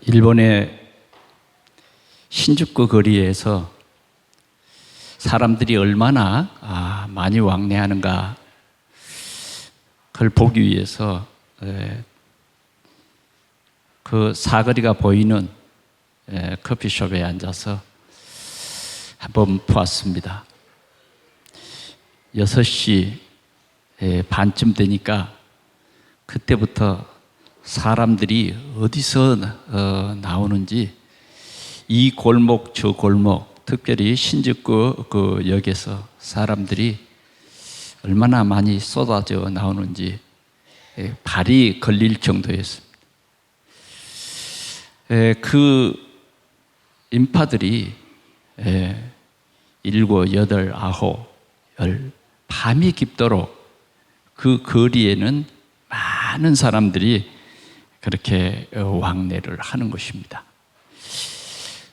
일본의 신주쿠 거리에서 사람들이 얼마나 많이 왕래하는가 그걸 보기 위해서 그 사거리가 보이는 커피숍에 앉아서 한번 보았습니다. 6시 반쯤 되니까 그때부터 사람들이 어디서 나오는지 이 골목 저 골목, 특별히 신주쿠 그 역에서 사람들이 얼마나 많이 쏟아져 나오는지 발이 걸릴 정도였습니다. 그 인파들이 7, 8, 9, 10 밤이 깊도록 그 거리에는 많은 사람들이 그렇게 왕래를 하는 것입니다.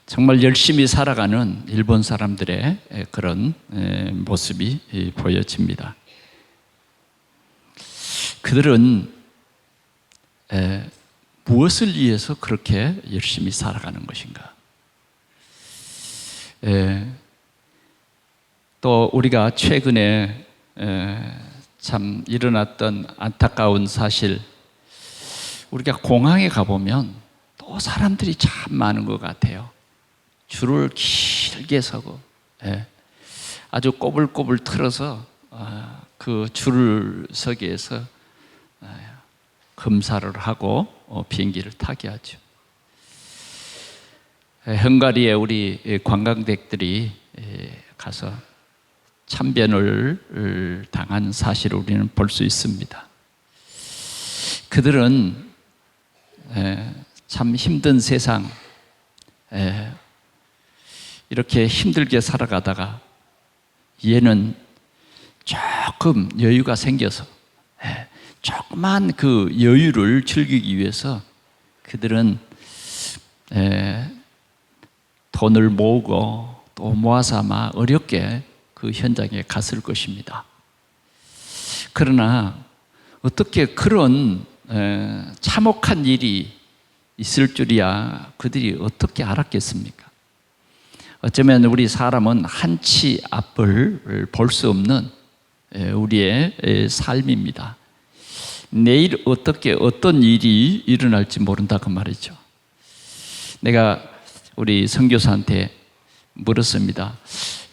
정말 열심히 살아가는 일본 사람들의 그런 모습이 보여집니다. 그들은 무엇을 위해서 그렇게 열심히 살아가는 것인가? 또 우리가 최근에 참 일어났던 안타까운 사실, 우리가 공항에 가보면 또 사람들이 참 많은 것 같아요. 줄을 길게 서고 아주 꼬불꼬불 틀어서 그 줄을 서기 위해서 검사를 하고 비행기를 타게 하죠. 헝가리에 우리 관광객들이 가서 참변을 당한 사실을 우리는 볼 수 있습니다. 그들은 참 힘든 세상, 이렇게 힘들게 살아가다가 얘는 조금 여유가 생겨서 조그만 그 여유를 즐기기 위해서 그들은 돈을 모으고 또 모아서 아마 어렵게 그 현장에 갔을 것입니다. 그러나 어떻게 그런 참혹한 일이 있을 줄이야 그들이 어떻게 알았겠습니까? 어쩌면 우리 사람은 한치 앞을 볼 수 없는 우리의 삶입니다. 내일 어떻게 어떤 일이 일어날지 모른다 그 말이죠. 내가 우리 선교사한테 물었습니다.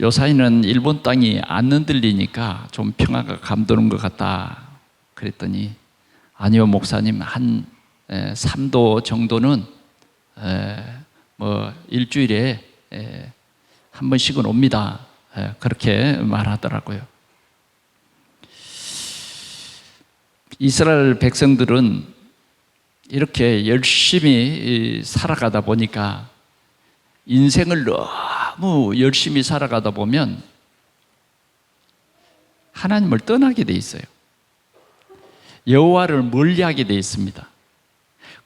요사이는 일본 땅이 안 흔들리니까 좀 평화가 감도는 것 같다 그랬더니 아니요 목사님, 한 3도 정도는 뭐 일주일에 한 번씩은 옵니다. 그렇게 말하더라고요. 이스라엘 백성들은 이렇게 열심히 살아가다 보니까 인생을 너무 열심히 살아가다 보면 하나님을 떠나게 돼 있어요. 여호와를 멀리하게 돼 있습니다.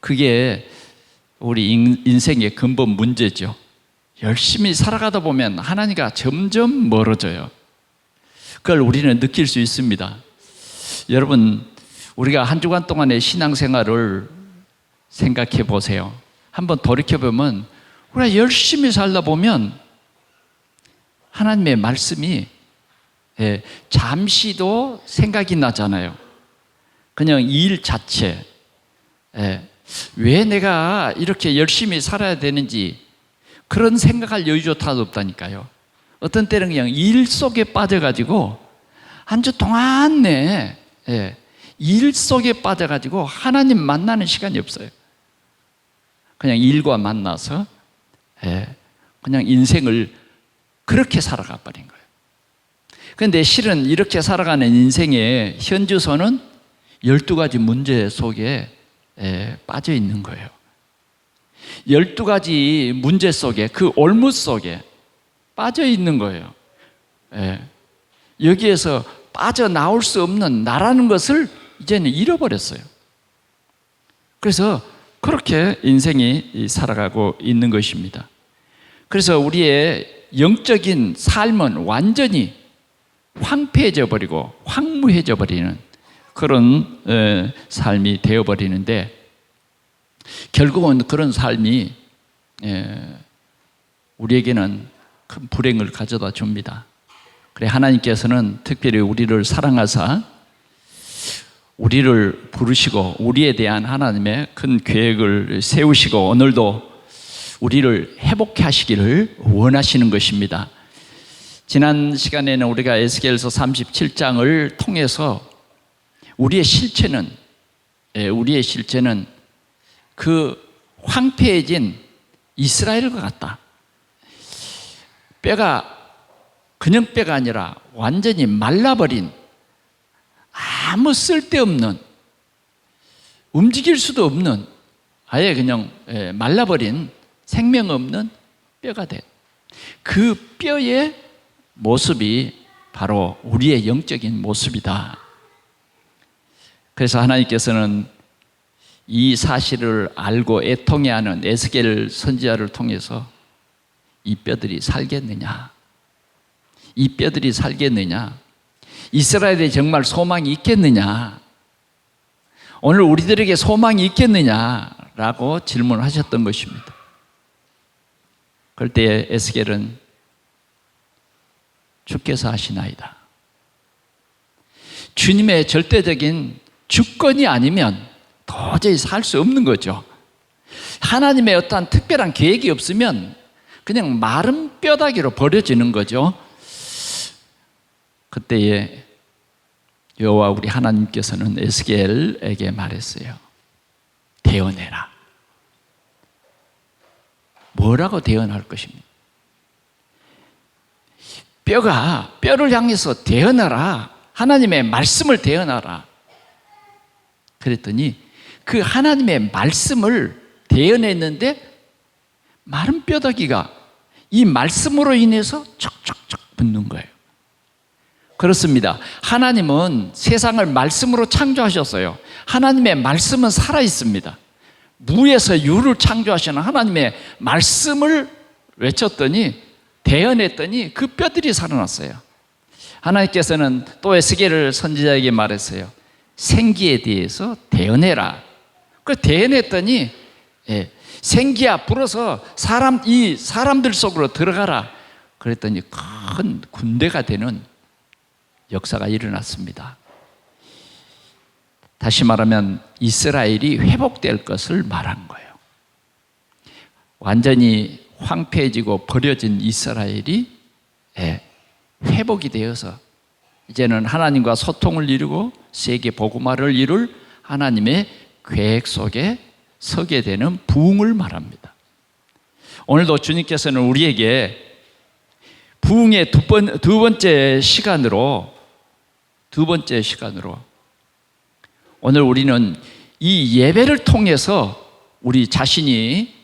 그게 우리 인생의 근본 문제죠. 열심히 살아가다 보면 하나님과 점점 멀어져요. 그걸 우리는 느낄 수 있습니다. 여러분, 우리가 한 주간 동안의 신앙생활을 생각해 보세요. 한번 돌이켜보면 우리가 열심히 살다 보면 하나님의 말씀이 잠시도 생각이 나잖아요. 그냥 일 자체, 왜 내가 이렇게 열심히 살아야 되는지 그런 생각할 여유조차 없다니까요. 어떤 때는 그냥 일 속에 빠져가지고 한 주 동안 일 속에 빠져가지고 하나님 만나는 시간이 없어요. 그냥 일과 만나서 그냥 인생을 그렇게 살아가 버린 거예요. 그런데 실은 이렇게 살아가는 인생의 현주소는 12가지 문제 속에 빠져 있는 거예요. 12가지 문제 속에, 그 올무 속에 빠져 있는 거예요. 여기에서 빠져나올 수 없는 나라는 것을 이제는 잃어버렸어요. 그래서 그렇게 인생이 살아가고 있는 것입니다. 그래서 우리의 영적인 삶은 완전히 황폐해져 버리고 황무해져 버리는 그런 삶이 되어버리는데, 결국은 그런 삶이 우리에게는 큰 불행을 가져다 줍니다. 그래 하나님께서는 특별히 우리를 사랑하사 우리를 부르시고 우리에 대한 하나님의 큰 계획을 세우시고 오늘도 우리를 회복케 하시기를 원하시는 것입니다. 지난 시간에는 우리가 에스겔서 37장을 통해서 우리의 실체는 그 황폐해진 이스라엘과 같다. 뼈가 그냥 뼈가 아니라 완전히 말라버린 아무 쓸데없는 움직일 수도 없는 아예 그냥 말라버린 생명 없는 뼈가 된 그 뼈의 모습이 바로 우리의 영적인 모습이다. 그래서 하나님께서는 이 사실을 알고 애통해하는 에스겔 선지자를 통해서 이 뼈들이 살겠느냐? 이 뼈들이 살겠느냐? 이스라엘에 정말 소망이 있겠느냐? 오늘 우리들에게 소망이 있겠느냐라고 질문하셨던 것입니다. 그럴 때 에스겔은 주께서 하시나이다. 주님의 절대적인 주권이 아니면 도저히 살 수 없는 거죠. 하나님의 어떠한 특별한 계획이 없으면 그냥 마른 뼈다귀로 버려지는 거죠. 그때에 여호와 우리 하나님께서는 에스겔에게 말했어요. 대언해라. 뭐라고 대언할 것입니까? 뼈를 향해서 대언하라. 하나님의 말씀을 대언하라. 그랬더니 그 하나님의 말씀을 대언했는데 마른 뼈다귀가 이 말씀으로 인해서 척척척 붙는 거예요. 그렇습니다. 하나님은 세상을 말씀으로 창조하셨어요. 하나님의 말씀은 살아있습니다. 무에서 유를 창조하시는 하나님의 말씀을 외쳤더니 대언했더니 그 뼈들이 살아났어요. 하나님께서는 또 에스겔을 선지자에게 말했어요. 생기에 대해서 대언해라. 그 대언했더니 생기야 불어서 이 사람들 속으로 들어가라. 그랬더니 큰 군대가 되는 역사가 일어났습니다. 다시 말하면 이스라엘이 회복될 것을 말한 거예요. 완전히 황폐해지고 버려진 이스라엘이 회복이 되어서 이제는 하나님과 소통을 이루고 세계 복음화를 이룰 하나님의 계획 속에 서게 되는 부흥을 말합니다. 오늘도 주님께서는 우리에게 부흥의 두 번째 시간으로 오늘 우리는 이 예배를 통해서 우리 자신이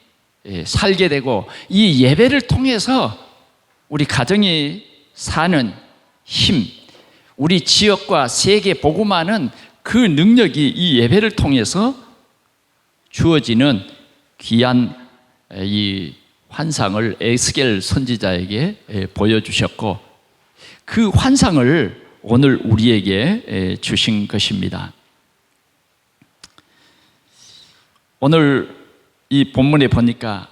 살게 되고 이 예배를 통해서 우리 가정이 사는 힘, 우리 지역과 세계 복음화는 그 능력이 이 예배를 통해서 주어지는 귀한 이 환상을 에스겔 선지자에게 보여주셨고 그 환상을 오늘 우리에게 주신 것입니다. 오늘 이 본문에 보니까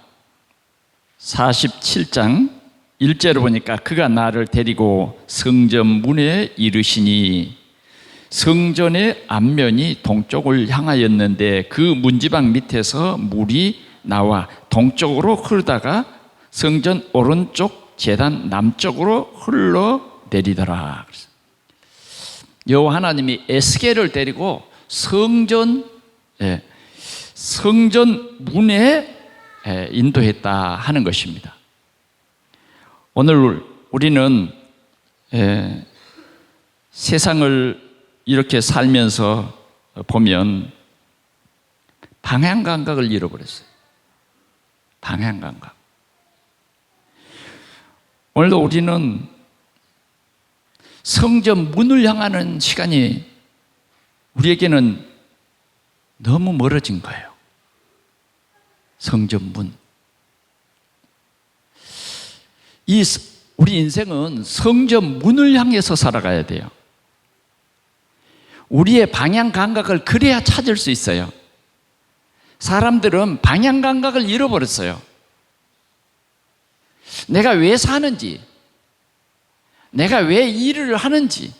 47장 1절을 보니까 그가 나를 데리고 성전 문에 이르시니 성전의 앞면이 동쪽을 향하였는데 그 문지방 밑에서 물이 나와 동쪽으로 흐르다가 성전 오른쪽 제단 남쪽으로 흘러내리더라. 여호와 하나님이 에스겔을 데리고 성전 문에 인도했다 하는 것입니다. 오늘 우리는 세상을 이렇게 살면서 보면 방향 감각을 잃어버렸어요. 방향 감각. 오늘도 우리는 성전 문을 향하는 시간이 우리에게는 너무 멀어진 거예요. 성전 문. 우리 인생은 성전 문을 향해서 살아가야 돼요. 우리의 방향 감각을 그래야 찾을 수 있어요. 사람들은 방향 감각을 잃어버렸어요. 내가 왜 사는지, 내가 왜 이 일을 하는지,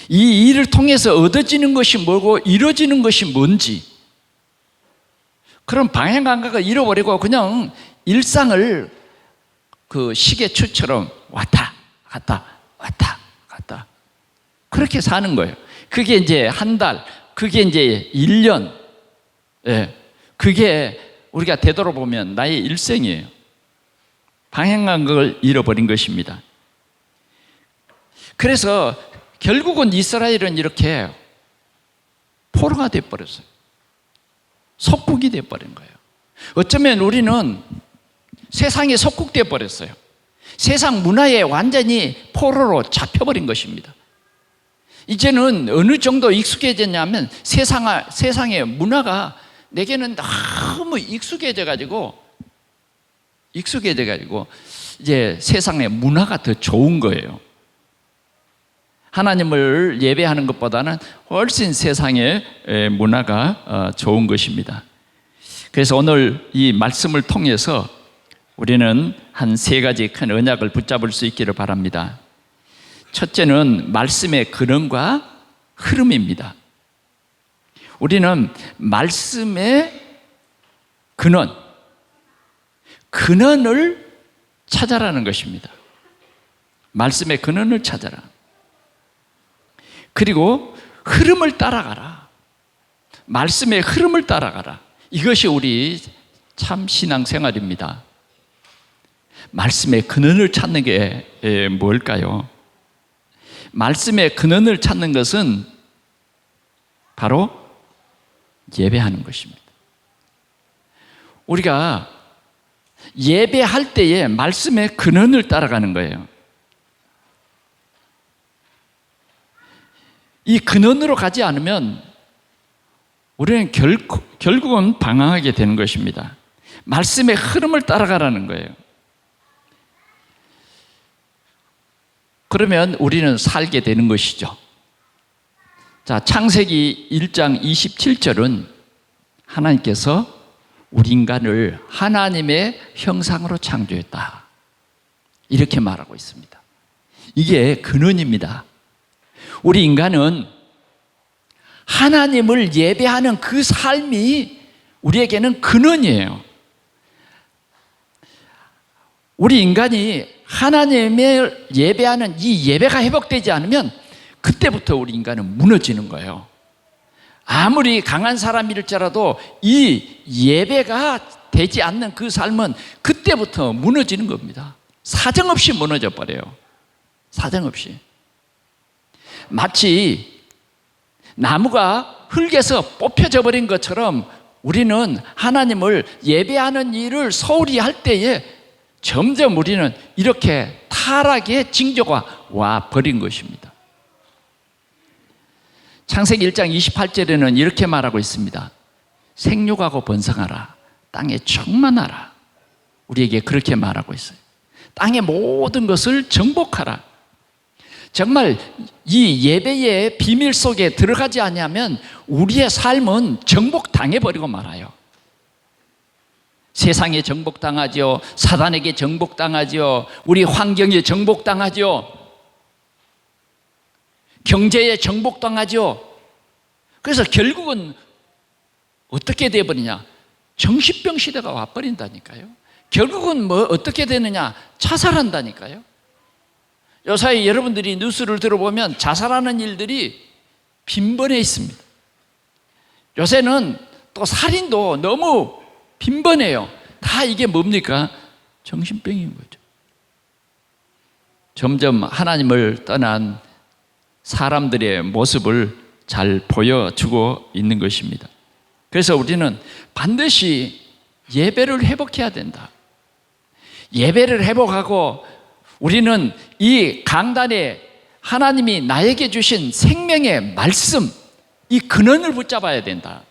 이 일을 통해서 얻어지는 것이 뭐고 이루어지는 것이 뭔지, 그런 방향 감각을 잃어버리고 그냥 일상을 그 시계추처럼 왔다 갔다 왔다 갔다 그렇게 사는 거예요. 그게 이제 한 달, 그게 이제 1년, 예, 그게 우리가 되돌아보면 나의 일생이에요. 방향 감각을 잃어버린 것입니다. 그래서 결국은 이스라엘은 이렇게 포로가 되어버렸어요. 속국이 되어버린 거예요. 어쩌면 우리는 세상에 속국되어 버렸어요. 세상 문화에 완전히 포로로 잡혀버린 것입니다. 이제는 어느 정도 익숙해졌냐면 세상의 문화가 내게는 너무 익숙해져가지고 이제 세상의 문화가 더 좋은 거예요. 하나님을 예배하는 것보다는 훨씬 세상의 문화가 좋은 것입니다. 그래서 오늘 이 말씀을 통해서 우리는 한 3가지 큰 언약을 붙잡을 수 있기를 바랍니다. 첫째는 말씀의 근원과 흐름입니다. 우리는 말씀의 근원을 찾아라는 것입니다. 말씀의 근원을 찾아라. 그리고 흐름을 따라가라. 말씀의 흐름을 따라가라. 이것이 우리 참 신앙생활입니다. 말씀의 근원을 찾는 게 뭘까요? 말씀의 근원을 찾는 것은 바로 예배하는 것입니다. 우리가 예배할 때에 말씀의 근원을 따라가는 거예요. 이 근원으로 가지 않으면 우리는 결국은 방황하게 되는 것입니다. 말씀의 흐름을 따라가라는 거예요. 그러면 우리는 살게 되는 것이죠. 자, 창세기 1장 27절은 하나님께서 우리 인간을 하나님의 형상으로 창조했다, 이렇게 말하고 있습니다. 이게 근원입니다. 우리 인간은 하나님을 예배하는 그 삶이 우리에게는 근원이에요. 우리 인간이 하나님을 예배하는 이 예배가 회복되지 않으면 그때부터 우리 인간은 무너지는 거예요. 아무리 강한 사람일지라도 이 예배가 되지 않는 그 삶은 그때부터 무너지는 겁니다. 사정없이 무너져 버려요. 사정없이. 마치 나무가 흙에서 뽑혀져 버린 것처럼 우리는 하나님을 예배하는 일을 소홀히 할 때에 점점 우리는 이렇게 타락의 징조가 와 버린 것입니다. 창세기 1장 28절에는 이렇게 말하고 있습니다. 생육하고 번성하라, 땅에 충만하라. 우리에게 그렇게 말하고 있어요. 땅의 모든 것을 정복하라. 정말 이 예배의 비밀 속에 들어가지 않으면 우리의 삶은 정복당해버리고 말아요. 세상에 정복당하죠. 사단에게 정복당하죠. 우리 환경에 정복당하죠. 경제에 정복당하죠. 그래서 결국은 어떻게 되어버리냐? 정신병 시대가 와버린다니까요. 결국은 뭐 어떻게 되느냐? 자살한다니까요. 요사이 여러분들이 뉴스를 들어보면 자살하는 일들이 빈번해 있습니다. 요새는 또 살인도 너무 빈번해요. 다 이게 뭡니까? 정신병인 거죠. 점점 하나님을 떠난 사람들의 모습을 잘 보여주고 있는 것입니다. 그래서 우리는 반드시 예배를 회복해야 된다. 예배를 회복하고 우리는 이 강단에 하나님이 나에게 주신 생명의 말씀, 이 근원을 붙잡아야 된다.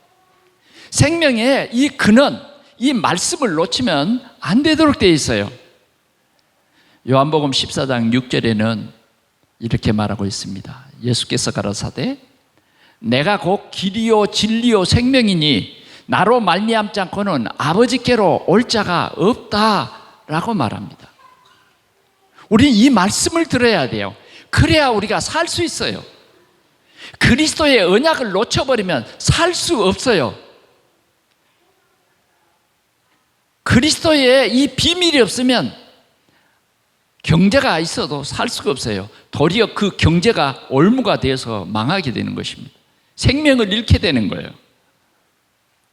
생명의 이 근원, 이 말씀을 놓치면 안 되도록 되어 있어요. 요한복음 14장 6절에는 이렇게 말하고 있습니다. 예수께서 가라사대 내가 곧 길이요 진리요 생명이니 나로 말미암지 않고는 아버지께로 올 자가 없다라고 말합니다. 우리 이 말씀을 들어야 돼요. 그래야 우리가 살 수 있어요. 그리스도의 언약을 놓쳐버리면 살 수 없어요. 그리스도의 이 비밀이 없으면 경제가 있어도 살 수가 없어요. 도리어 그 경제가 올무가 되어서 망하게 되는 것입니다. 생명을 잃게 되는 거예요.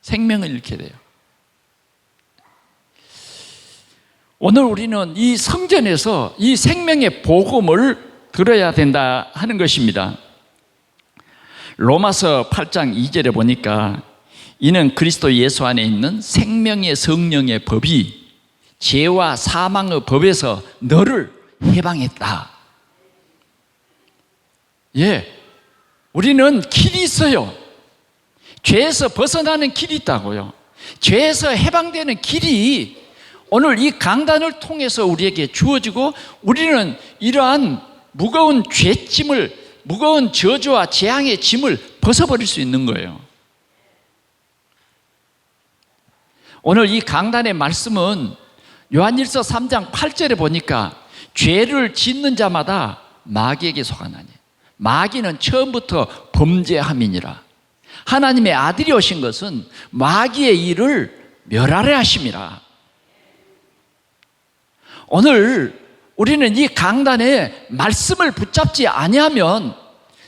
생명을 잃게 돼요. 오늘 우리는 이 성전에서 이 생명의 복음을 들어야 된다 하는 것입니다. 로마서 8장 2절에 보니까 이는 그리스도 예수 안에 있는 생명의 성령의 법이 죄와 사망의 법에서 너를 해방했다. 예, 우리는 길이 있어요. 죄에서 벗어나는 길이 있다고요. 죄에서 해방되는 길이 오늘 이 강단을 통해서 우리에게 주어지고 우리는 이러한 무거운 죄짐을, 무거운 저주와 재앙의 짐을 벗어버릴 수 있는 거예요. 오늘 이 강단의 말씀은 요한일서 3장 8절에 보니까 죄를 짓는 자마다 마귀에게 속하나니 마귀는 처음부터 범죄함이니라. 하나님의 아들이 오신 것은 마귀의 일을 멸하려 하심이라. 오늘 우리는 이 강단의 말씀을 붙잡지 아니하면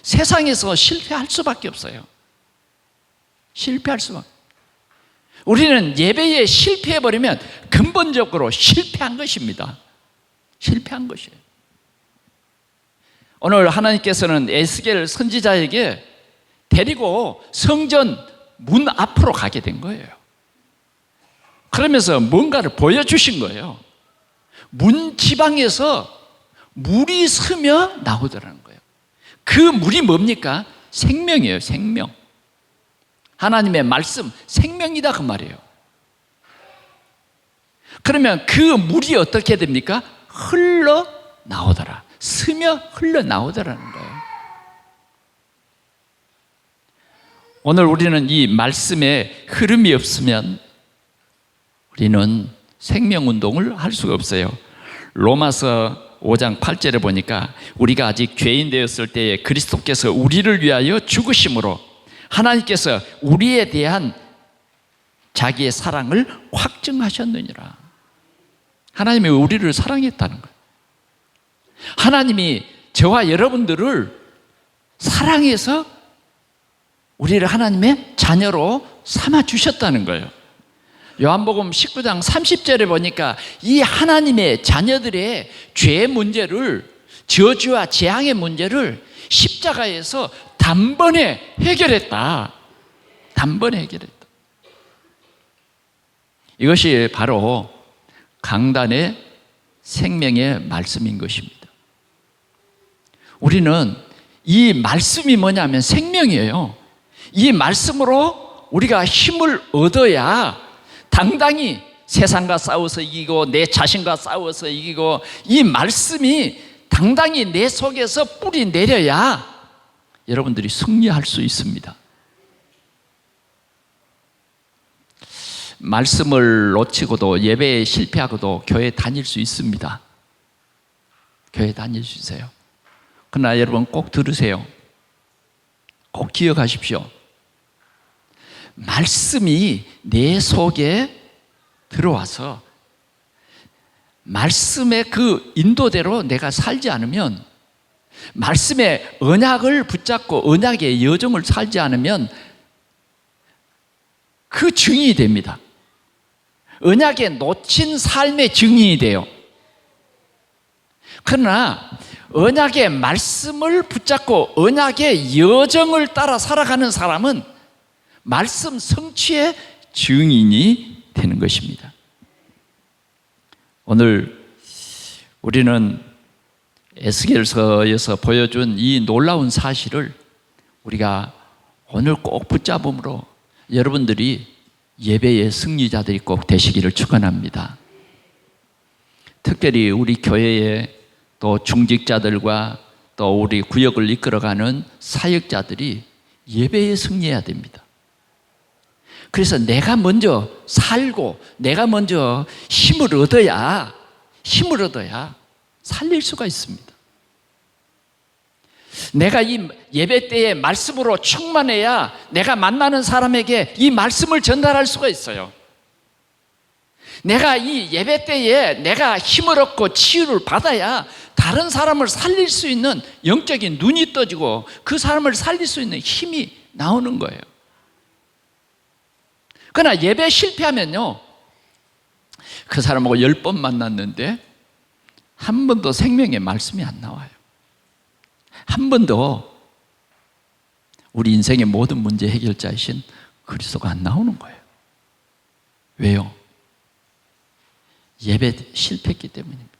세상에서 실패할 수밖에 없어요. 실패할 수밖에. 우리는 예배에 실패해버리면 근본적으로 실패한 것입니다. 실패한 것이에요. 오늘 하나님께서는 에스겔 선지자에게 데리고 성전 문 앞으로 가게 된 거예요. 그러면서 뭔가를 보여주신 거예요. 문 지방에서 물이 스며 나오더라는 거예요. 그 물이 뭡니까? 생명이에요. 생명. 하나님의 말씀, 생명이다 그 말이에요. 그러면 그 물이 어떻게 됩니까? 흘러 나오더라. 스며 흘러 나오더라는 거예요. 오늘 우리는 이 말씀에 흐름이 없으면 우리는 생명운동을 할 수가 없어요. 로마서 5장 8절에 보니까 우리가 아직 죄인 되었을 때에 그리스도께서 우리를 위하여 죽으심으로 하나님께서 우리에 대한 자기의 사랑을 확증하셨느니라. 하나님이 우리를 사랑했다는 거예요. 하나님이 저와 여러분들을 사랑해서 우리를 하나님의 자녀로 삼아주셨다는 거예요. 요한복음 19장 30절에 보니까 이 하나님의 자녀들의 죄 문제를, 저주와 재앙의 문제를 십자가에서 단번에 해결했다. 단번에 해결했다. 이것이 바로 강단의 생명의 말씀인 것입니다. 우리는 이 말씀이 뭐냐면 생명이에요. 이 말씀으로 우리가 힘을 얻어야 당당히 세상과 싸워서 이기고 내 자신과 싸워서 이기고 이 말씀이 당당히 내 속에서 뿌리 내려야 여러분들이 승리할 수 있습니다. 말씀을 놓치고도 예배에 실패하고도 교회 다닐 수 있습니다. 교회 다닐 수 있어요. 그러나 여러분 꼭 들으세요. 꼭 기억하십시오. 말씀이 내 속에 들어와서 말씀의 그 인도대로 내가 살지 않으면, 말씀의 언약을 붙잡고 언약의 여정을 살지 않으면 그 증인이 됩니다. 언약에 놓친 삶의 증인이 돼요. 그러나 언약의 말씀을 붙잡고 언약의 여정을 따라 살아가는 사람은 말씀 성취의 증인이 되는 것입니다. 오늘 우리는 에스겔서에서 보여준 이 놀라운 사실을 우리가 오늘 꼭 붙잡음으로 여러분들이 예배의 승리자들이 꼭 되시기를 축원합니다. 특별히 우리 교회에 또 중직자들과 또 우리 구역을 이끌어가는 사역자들이 예배에 승리해야 됩니다. 그래서 내가 먼저 살고 내가 먼저 힘을 얻어야 살릴 수가 있습니다. 내가 이 예배 때에 말씀으로 충만해야 내가 만나는 사람에게 이 말씀을 전달할 수가 있어요. 내가 이 예배 때에 내가 힘을 얻고 치유를 받아야 다른 사람을 살릴 수 있는 영적인 눈이 떠지고 그 사람을 살릴 수 있는 힘이 나오는 거예요. 그러나 예배 실패하면요, 그 사람하고 10번 만났는데 한 번도 생명의 말씀이 안 나와요. 한 번도 우리 인생의 모든 문제 해결자이신 그리스도가 안 나오는 거예요. 왜요? 예배 실패했기 때문입니다.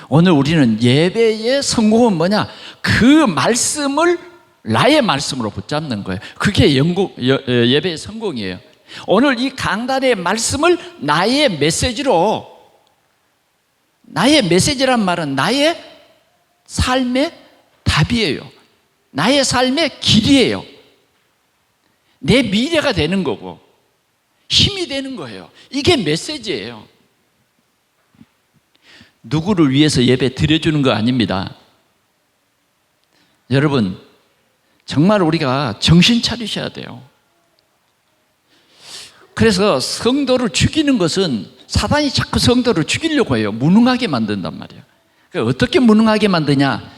오늘 우리는 예배의 성공은 뭐냐? 그 말씀을 나의 말씀으로 붙잡는 거예요. 그게 예배의 성공이에요. 오늘 이 강단의 말씀을 나의 메시지로, 나의 메시지란 말은 나의 삶의 답이에요. 나의 삶의 길이에요. 내 미래가 되는 거고 힘이 되는 거예요. 이게 메시지예요. 누구를 위해서 예배 드려주는 거 아닙니다. 여러분, 정말 우리가 정신 차리셔야 돼요. 그래서 성도를 죽이는 것은 사단이 자꾸 성도를 죽이려고 해요. 무능하게 만든단 말이에요. 그러니까 어떻게 무능하게 만드냐?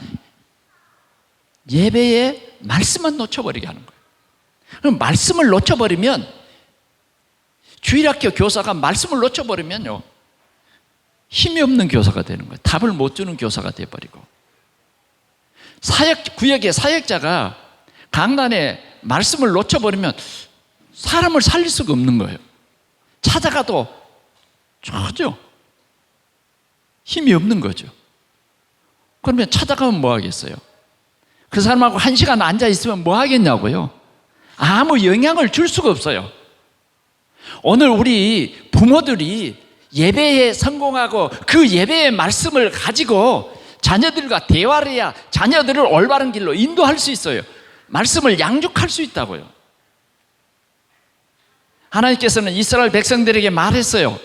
예배에 말씀만 놓쳐버리게 하는 거예요. 그럼 말씀을 놓쳐버리면, 주일학교 교사가 말씀을 놓쳐버리면요, 힘이 없는 교사가 되는 거예요. 답을 못 주는 교사가 되어버리고, 구역의 사역자가 강단에 말씀을 놓쳐버리면 사람을 살릴 수가 없는 거예요. 찾아가도 전혀 힘이 없는 거죠. 그러면 찾아가면 뭐 하겠어요? 그 사람하고 1시간 앉아 있으면 뭐 하겠냐고요? 아무 영향을 줄 수가 없어요. 오늘 우리 부모들이 예배에 성공하고 그 예배의 말씀을 가지고 자녀들과 대화를 해야 자녀들을 올바른 길로 인도할 수 있어요. 말씀을 양육할 수 있다고요. 하나님께서는 이스라엘 백성들에게 말했어요.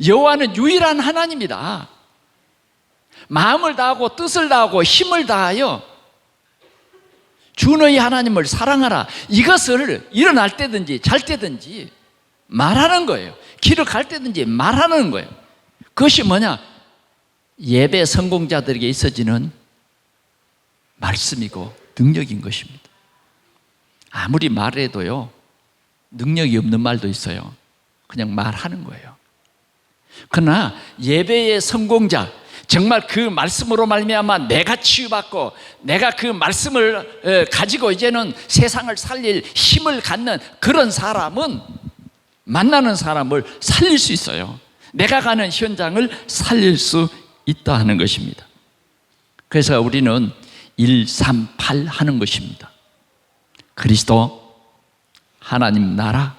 여호와는 유일한 하나님이다. 마음을 다하고 뜻을 다하고 힘을 다하여 주 너희 하나님을 사랑하라. 이것을 일어날 때든지 잘 때든지 말하는 거예요. 길을 갈 때든지 말하는 거예요. 그것이 뭐냐? 예배 성공자들에게 있어지는 말씀이고 능력인 것입니다. 아무리 말해도요, 능력이 없는 말도 있어요. 그냥 말하는 거예요. 그러나 예배의 성공자, 정말 그 말씀으로 말미암아 내가 치유받고 내가 그 말씀을 가지고 이제는 세상을 살릴 힘을 갖는 그런 사람은 만나는 사람을 살릴 수 있어요. 내가 가는 현장을 살릴 수 있다 하는 것입니다. 그래서 우리는 138 하는 것입니다. 그리스도, 하나님 나라,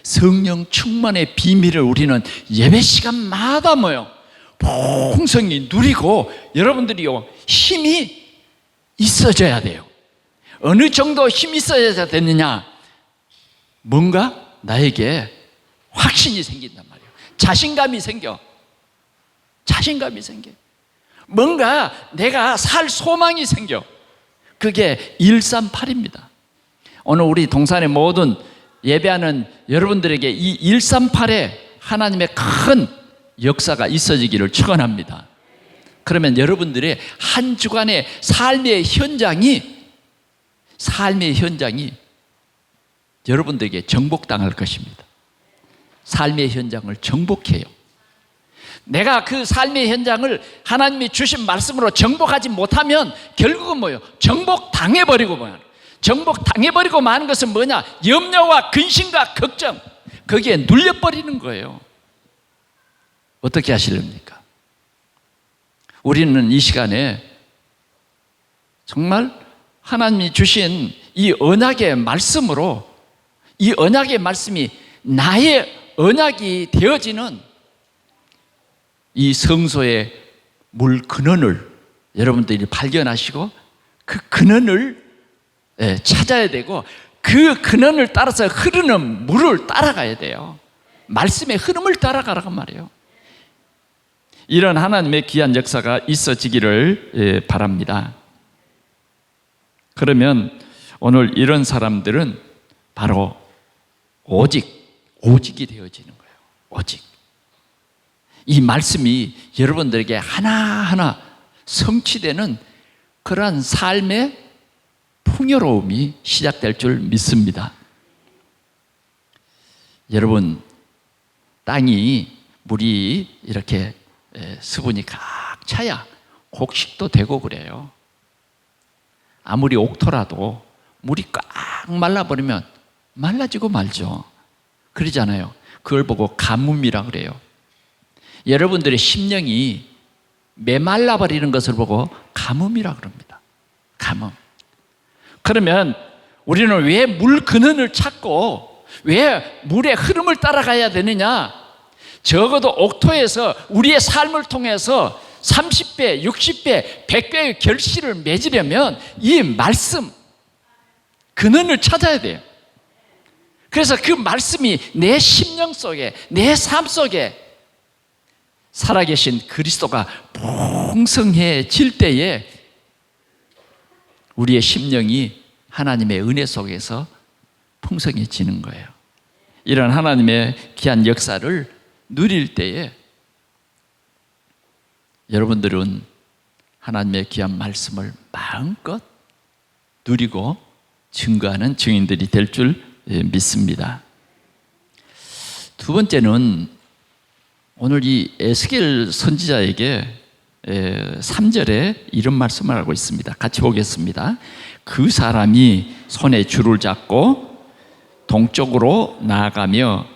성령 충만의 비밀을 우리는 예배 시간마다 풍성히 누리고, 여러분들이요, 힘이 있어져야 돼요. 어느 정도 힘이 있어야 되느냐? 뭔가 나에게 확신이 생긴단 말이에요. 자신감이 생겨. 뭔가 내가 살 소망이 생겨. 그게 138입니다. 오늘 우리 동산의 모든 예배하는 여러분들에게 이 138에 하나님의 큰 역사가 있어지기를 축원합니다. 그러면 여러분들의 한 주간의 삶의 현장이 여러분들에게 정복당할 것입니다. 삶의 현장을 정복해요. 내가 그 삶의 현장을 하나님이 주신 말씀으로 정복하지 못하면 결국은 뭐예요? 정복당해버리고 마는 것은 뭐냐? 염려와 근심과 걱정, 거기에 눌려버리는 거예요. 어떻게 하시렵니까? 우리는 이 시간에 정말 하나님이 주신 이 언약의 말씀으로, 이 언약의 말씀이 나의 언약이 되어지는 이 성소의 물 근원을 여러분들이 발견하시고 그 근원을 찾아야 되고, 그 근원을 따라서 흐르는 물을 따라가야 돼요. 말씀의 흐름을 따라가라고 말이에요. 이런 하나님의 귀한 역사가 있어지기를 바랍니다. 그러면 오늘 이런 사람들은 바로 오직이 되어지는 거예요. 오직. 이 말씀이 여러분들에게 하나하나 성취되는 그러한 삶의 풍요로움이 시작될 줄 믿습니다. 여러분, 땅이 물이 이렇게 수분이 각 차야 곡식도 되고 그래요. 아무리 옥토라도 물이 꽉 말라버리면 말라지고 말죠. 그러잖아요. 그걸 보고 가뭄이라 그래요. 여러분들의 심령이 메말라버리는 것을 보고 가뭄이라 그럽니다. 가뭄. 그러면 우리는 왜 물 근원을 찾고 왜 물의 흐름을 따라가야 되느냐? 적어도 옥토에서 우리의 삶을 통해서 30배, 60배, 100배의 결실을 맺으려면 이 말씀, 근원을 찾아야 돼요. 그래서 그 말씀이 내 심령 속에, 내 삶 속에 살아계신 그리스도가 풍성해질 때에 우리의 심령이 하나님의 은혜 속에서 풍성해지는 거예요. 이런 하나님의 귀한 역사를 누릴 때에 여러분들은 하나님의 귀한 말씀을 마음껏 누리고 증거하는 증인들이 될 줄 믿습니다. 두 번째는 오늘 이 에스겔 선지자에게 3절에 이런 말씀을 하고 있습니다. 같이 보겠습니다. 그 사람이 손에 줄을 잡고 동쪽으로 나아가며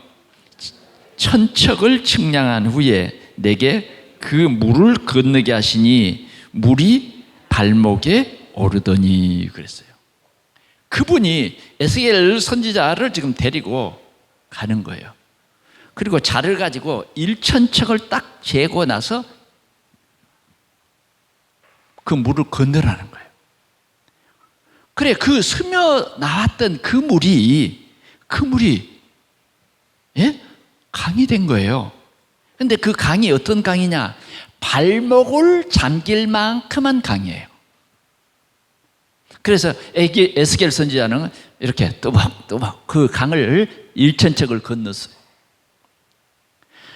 천척을 측량한 후에 내게 그 물을 건너게 하시니 물이 발목에 오르더니 그랬어요. 그분이 에스겔 선지자를 지금 데리고 가는 거예요. 그리고 자를 가지고 1천척을 딱 재고 나서 그 물을 건너라는 거예요. 그래, 그 스며 나왔던 그 물이 강이 된 거예요. 근데 그 강이 어떤 강이냐? 발목을 잠길 만큼한 강이에요. 그래서 에스겔 선지자는 이렇게 또박또박 그 강을 1천척을 건넜어요.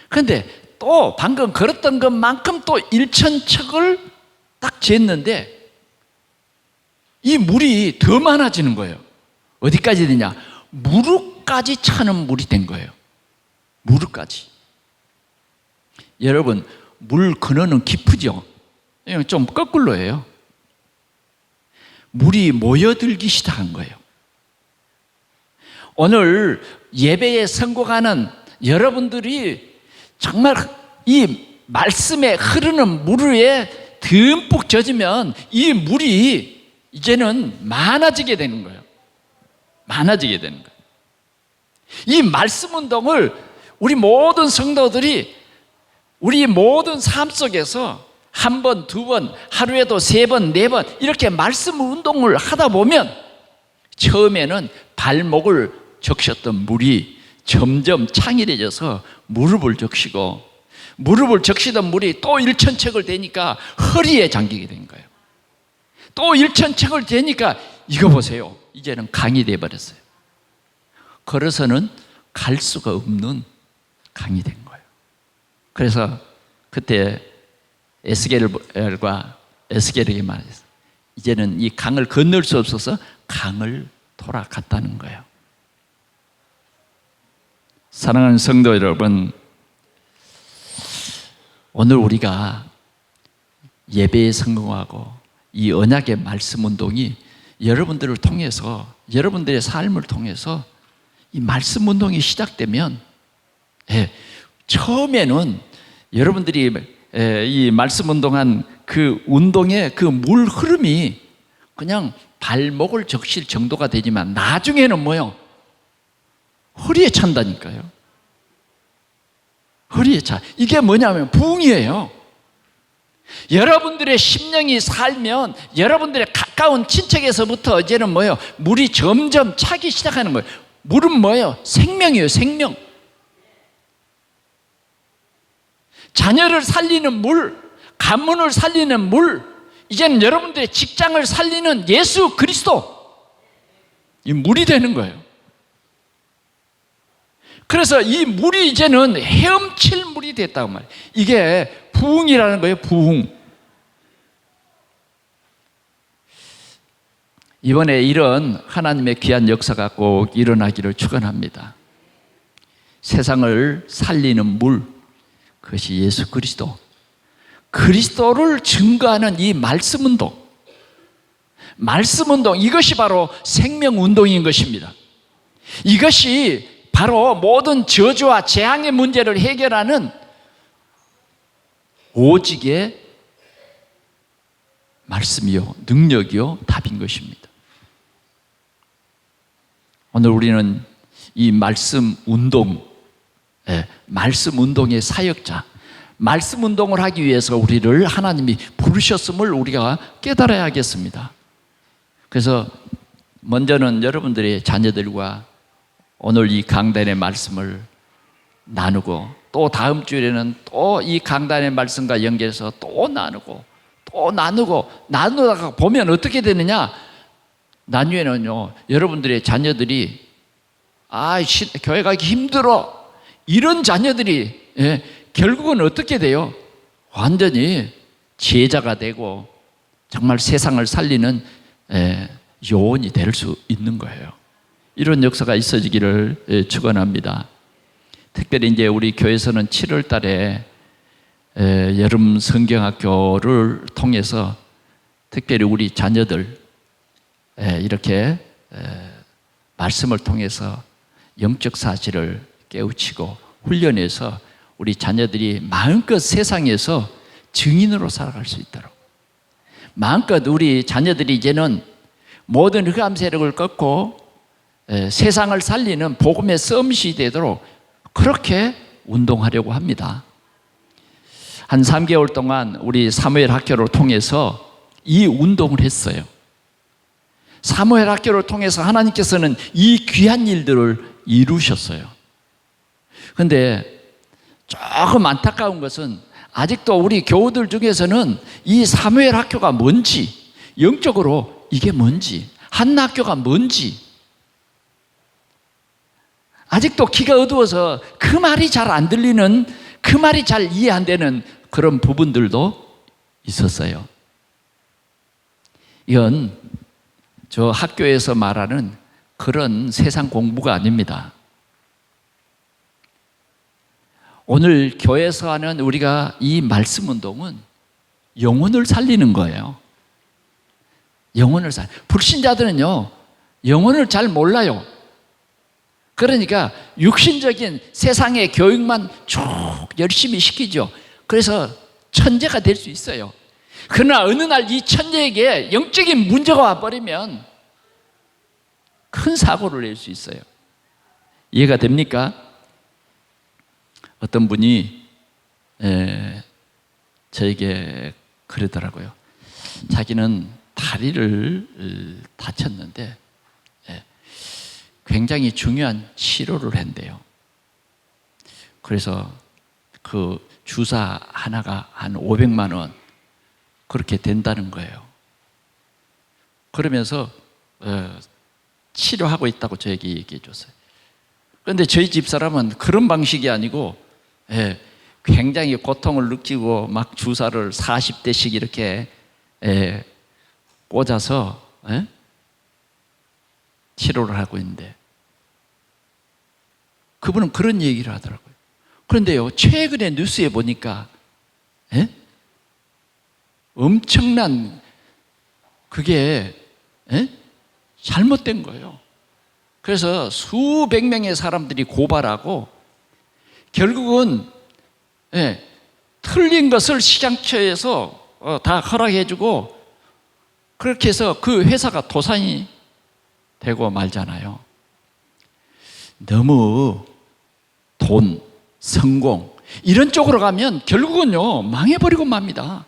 그런데 또 방금 걸었던 것만큼 또 1천척을 딱 쟀는데 이 물이 더 많아지는 거예요. 어디까지 되냐? 무릎까지 차는 물이 된 거예요. 무릎까지. 여러분, 물 근원은 깊으죠? 좀 거꾸로예요. 물이 모여들기 시작한 거예요. 오늘 예배에 선곡하는 여러분들이 정말 이 말씀에 흐르는 물 위에 듬뿍 젖으면 이 물이 이제는 많아지게 되는 거예요. 많아지게 되는 거예요. 이 말씀 운동을 우리 모든 성도들이 우리 모든 삶 속에서 한 번, 두 번, 하루에도 세 번, 네 번 이렇게 말씀 운동을 하다 보면 처음에는 발목을 적셨던 물이 점점 창일해져서 무릎을 적시고 무릎을 적시던 물이 또 1천척을 되니까 허리에 잠기게 된 거예요. 또 1천척을 되니까 이거 보세요. 이제는 강이 돼버렸어요. 걸어서는 갈 수가 없는 강이 된 거예요. 그래서 그때 에스겔과 에스겔에게 말했어요. 이제는 이 강을 건널 수 없어서 강을 돌아갔다는 거예요. 사랑하는 성도 여러분, 오늘 우리가 예배에 성공하고 이 언약의 말씀 운동이 여러분들을 통해서 여러분들의 삶을 통해서 이 말씀 운동이 시작되면 처음에는 여러분들이 이 말씀 운동한 그 운동의 그 물 흐름이 그냥 발목을 적실 정도가 되지만 나중에는 뭐요? 허리에 찬다니까요. 허리에 차. 이게 뭐냐면 부흥이에요. 여러분들의 심령이 살면 여러분들의 가까운 친척에서부터 이제는 뭐예요? 물이 점점 차기 시작하는 거예요. 물은 뭐예요? 생명이에요, 생명. 자녀를 살리는 물, 가문을 살리는 물, 이제는 여러분들의 직장을 살리는 예수 그리스도, 이 물이 되는 거예요. 그래서 이 물이 이제는 헤엄칠 물이 됐다고 말이에요. 이게 부흥이라는 거예요, 부흥. 이번에 이런 하나님의 귀한 역사가 꼭 일어나기를 축원합니다. 세상을 살리는 물, 그것이 예수 그리스도. 그리스도를 증거하는 이 말씀 운동, 이것이 바로 생명 운동인 것입니다. 이것이 바로 모든 저주와 재앙의 문제를 해결하는 오직의 말씀이요, 능력이요, 답인 것입니다. 오늘 우리는 이 말씀 운동, 말씀 운동의 사역자, 말씀 운동을 하기 위해서 우리를 하나님이 부르셨음을 우리가 깨달아야 하겠습니다. 그래서 먼저는 여러분들의 자녀들과 오늘 이 강단의 말씀을 나누고, 또 다음 주에는 또 이 강단의 말씀과 연결해서 또 나누고 나누다가 보면 어떻게 되느냐, 나중에는요, 여러분들의 자녀들이 교회 가기 힘들어, 이런 자녀들이 결국은 어떻게 돼요? 완전히 제자가 되고 정말 세상을 살리는 요원이 될 수 있는 거예요. 이런 역사가 있어지기를 축원합니다. 특별히 이제 우리 교회에서는 7월 달에 여름 성경학교를 통해서 특별히 우리 자녀들 이렇게 말씀을 통해서 영적 사실을 깨우치고 훈련해서 우리 자녀들이 마음껏 세상에서 증인으로 살아갈 수 있도록, 마음껏 우리 자녀들이 이제는 모든 흑암 세력을 꺾고 세상을 살리는 복음의 썸밋이 되도록 그렇게 운동하려고 합니다. 한 3개월 동안 우리 사무엘 학교를 통해서 이 운동을 했어요. 사무엘 학교를 통해서 하나님께서는 이 귀한 일들을 이루셨어요. 그런데 조금 안타까운 것은 아직도 우리 교우들 중에서는 이 사무엘 학교가 뭔지, 영적으로 이게 뭔지, 한나학교가 뭔지 아직도 귀가 어두워서 그 말이 잘 안 들리는, 그 말이 잘 이해 안 되는 그런 부분들도 있었어요. 이건 저 학교에서 말하는 그런 세상 공부가 아닙니다. 오늘 교회에서 하는 우리가 이 말씀 운동은 영혼을 살리는 거예요. 불신자들은요, 영혼을 잘 몰라요. 그러니까 육신적인 세상의 교육만 쭉 열심히 시키죠. 그래서 천재가 될 수 있어요. 그러나 어느 날 이 천재에게 영적인 문제가 와버리면 큰 사고를 낼 수 있어요. 이해가 됩니까? 어떤 분이 저에게 그러더라고요. 자기는 다리를 다쳤는데 굉장히 중요한 치료를 한대요. 그래서 그 주사 하나가 한 500만 원 그렇게 된다는 거예요. 그러면서 치료하고 있다고 저에게 얘기해 줬어요. 그런데 저희 집사람은 그런 방식이 아니고 굉장히 고통을 느끼고 막 주사를 40대씩 이렇게 꽂아서 치료를 하고 있는데, 그분은 그런 얘기를 하더라고요. 그런데요, 최근에 뉴스에 보니까 엄청난 그게 잘못된 거예요. 그래서 수백 명의 사람들이 고발하고 결국은 틀린 것을 시장처에서 다 허락해주고 그렇게 해서 그 회사가 도산이 되고 말잖아요. 너무 돈, 성공 이런 쪽으로 가면 결국은요 망해버리고 맙니다.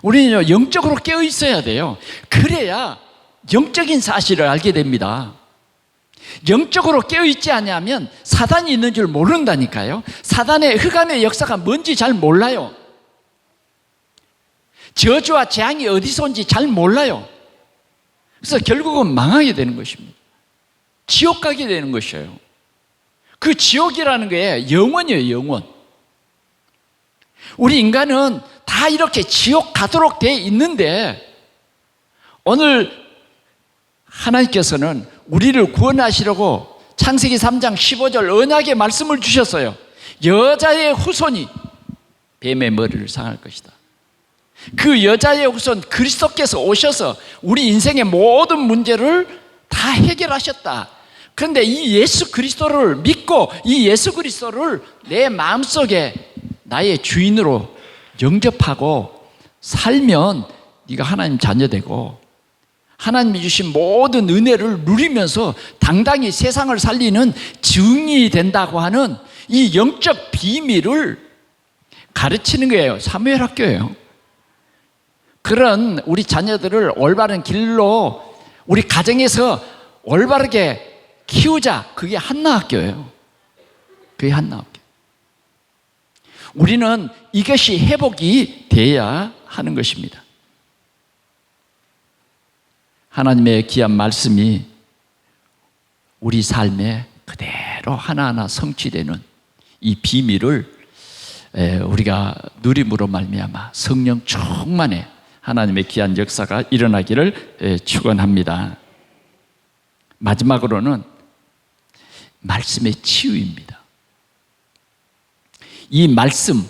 우리는 영적으로 깨어 있어야 돼요. 그래야 영적인 사실을 알게 됩니다. 영적으로 깨어 있지 않으면 사단이 있는 줄 모른다니까요. 사단의 흑암의 역사가 뭔지 잘 몰라요. 저주와 재앙이 어디서 온지 잘 몰라요. 그래서 결국은 망하게 되는 것입니다. 지옥 가게 되는 것이에요. 그 지옥이라는 게 영원이에요, 영원. 우리 인간은 다 이렇게 지옥 가도록 돼 있는데 오늘 하나님께서는 우리를 구원하시려고 창세기 3장 15절 언약의 말씀을 주셨어요. 여자의 후손이 뱀의 머리를 상할 것이다. 그 여자의 후손 그리스도께서 오셔서 우리 인생의 모든 문제를 다 해결하셨다. 그런데 이 예수 그리스도를 믿고 이 예수 그리스도를 내 마음속에 나의 주인으로 영접하고 살면 네가 하나님 자녀 되고 하나님이 주신 모든 은혜를 누리면서 당당히 세상을 살리는 증인이 된다고 하는 이 영적 비밀을 가르치는 거예요. 사무엘 학교예요. 그런 우리 자녀들을 올바른 길로 우리 가정에서 올바르게 키우자. 그게 한나학교예요. 그게 한나학교. 우리는 이것이 회복이 돼야 하는 것입니다. 하나님의 귀한 말씀이 우리 삶에 그대로 하나하나 성취되는 이 비밀을 우리가 누림으로 말미암아 성령 충만의 하나님의 귀한 역사가 일어나기를 축원합니다. 마지막으로는 말씀의 치유입니다. 이 말씀,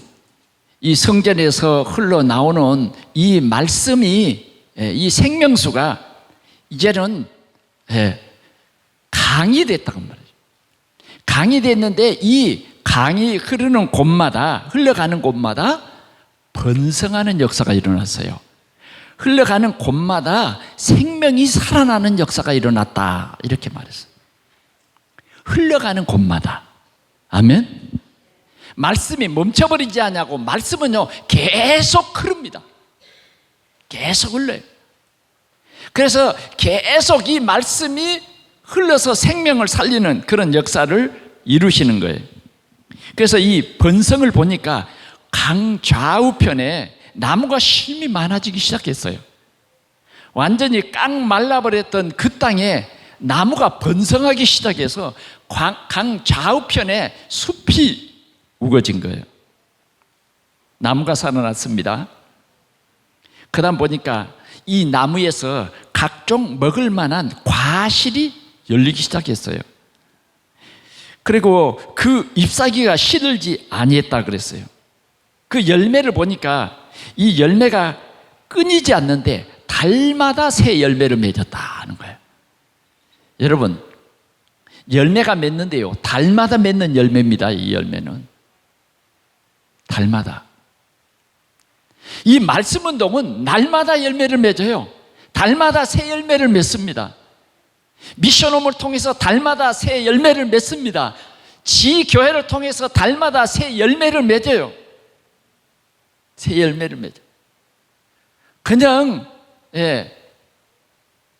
이 성전에서 흘러나오는 이 말씀이 이 생명수가 이제는 강이 됐다고 말이죠. 강이 됐는데 이 강이 흐르는 곳마다 흘러가는 곳마다 번성하는 역사가 일어났어요. 흘러가는 곳마다 생명이 살아나는 역사가 일어났다 이렇게 말했어요. 흘러가는 곳마다. 아멘. 말씀이 멈춰버리지 않냐고. 말씀은요 계속 흐릅니다. 계속 흘러요. 그래서 계속 이 말씀이 흘러서 생명을 살리는 그런 역사를 이루시는 거예요. 그래서 이 번성을 보니까 강 좌우편에 나무가 심이 많아지기 시작했어요. 완전히 깡 말라버렸던 그 땅에 나무가 번성하기 시작해서 강 좌우편에 숲이 우거진 거예요. 나무가 살아났습니다. 그 다음 보니까 이 나무에서 각종 먹을 만한 과실이 열리기 시작했어요. 그리고 그 잎사귀가 시들지 아니했다 그랬어요. 그 열매를 보니까 이 열매가 끊이지 않는데 달마다 새 열매를 맺었다 하는 거예요. 여러분, 열매가 맺는데요 달마다 맺는 열매입니다. 이 열매는 달마다. 이 말씀 운동은 날마다 열매를 맺어요. 달마다 새 열매를 맺습니다. 미션홈을 통해서 달마다 새 열매를 맺습니다. 지교회를 통해서 달마다 새 열매를 맺어요. 새 열매를 맺어요. 그냥